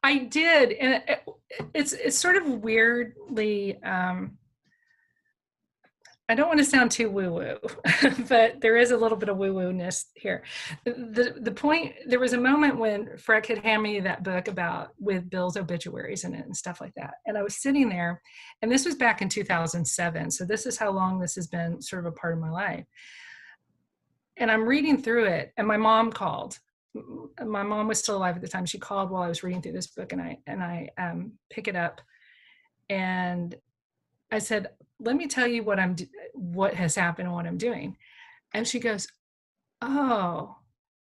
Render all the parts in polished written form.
I did, and it's sort of weirdly. I don't want to sound too woo-woo, but there is a little bit of woo-woo-ness here. The point, there was a moment when Freck had handed me that book with Bill's obituaries in it and stuff like that. And I was sitting there, and this was back in 2007. So this is how long this has been sort of a part of my life. And I'm reading through it, and my mom called. My mom was still alive at the time. She called while I was reading through this book, and I pick it up, and I said, let me tell you what has happened and what I'm doing. And she goes, oh,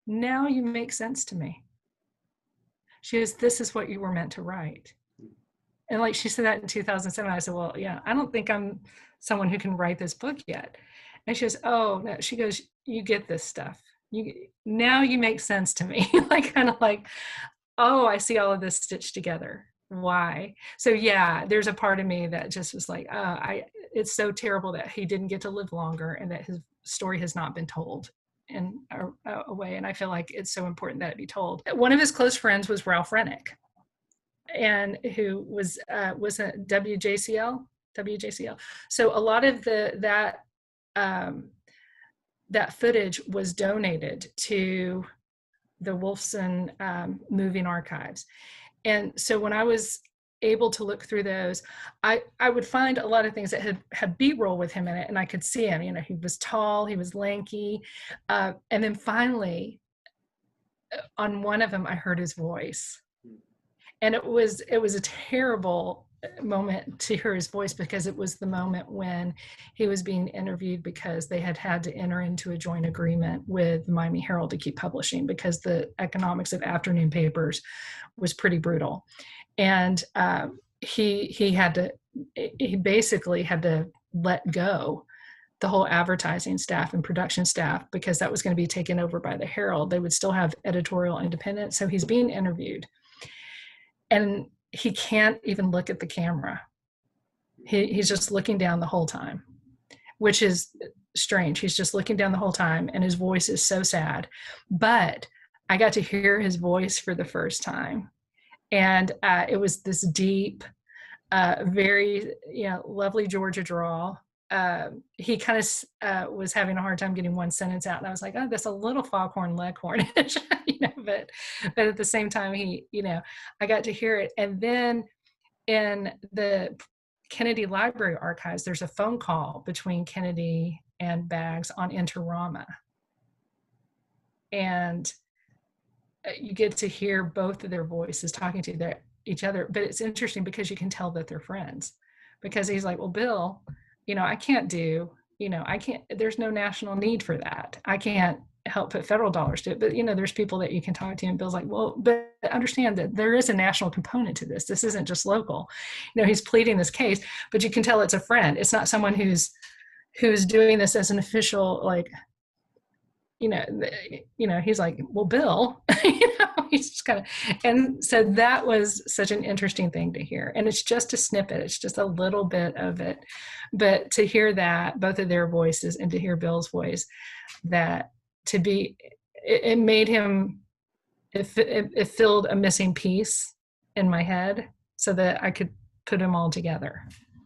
now you make sense to me. She goes, this is what you were meant to write. And like she said that in 2007. I said, well, yeah, I don't think I'm someone who can write this book yet. And she goes, oh, no. She goes, you get this stuff. Now you make sense to me. Like, kind of like, oh, I see all of this stitched together. Why? So yeah, there's a part of me that just was like, it's so terrible that he didn't get to live longer and that his story has not been told in a way. And I feel like it's so important that it be told. One of his close friends was Ralph Rennick, and who was a WJCL. So a lot of that footage was donated to the Wolfson Moving Archives. And so when I was able to look through those, I would find a lot of things that had B-roll with him in it, and I could see him. You know, he was tall, he was lanky, and then finally, on one of them, I heard his voice, and it was a terrible moment to hear his voice, because it was the moment when he was being interviewed, because they had to enter into a joint agreement with the Miami Herald to keep publishing, because the economics of afternoon papers was pretty brutal. And he basically had to let go the whole advertising staff and production staff, because that was going to be taken over by the Herald. They would still have editorial independence. So he's being interviewed, and he can't even look at the camera. He's just looking down the whole time, which is strange. He's just looking down the whole time, and his voice is so sad. But I got to hear his voice for the first time. And it was this deep, very, lovely Georgia drawl. He kind of was having a hard time getting one sentence out. And I was like, oh, that's a little foghorn leghorn-ish, but at the same time, I got to hear it. And then in the Kennedy Library Archives, there's a phone call between Kennedy and Baggs on Interrama. And you get to hear both of their voices talking to each other. But it's interesting because you can tell that they're friends, because he's like, well, Bill, I can't there's no national need for that. I can't help put federal dollars to it, but there's people that you can talk to. And Bill's like, well, but understand that there is a national component to this. This isn't just local. He's pleading this case, but you can tell it's a friend. It's not someone who's doing this as an official, like, he's like, well, Bill, he's just kind of, and so that was such an interesting thing to hear. And it's just a snippet. It's just a little bit of it, but to hear that, both of their voices, and to hear Bill's voice, it made him, it filled a missing piece in my head so that I could put them all together.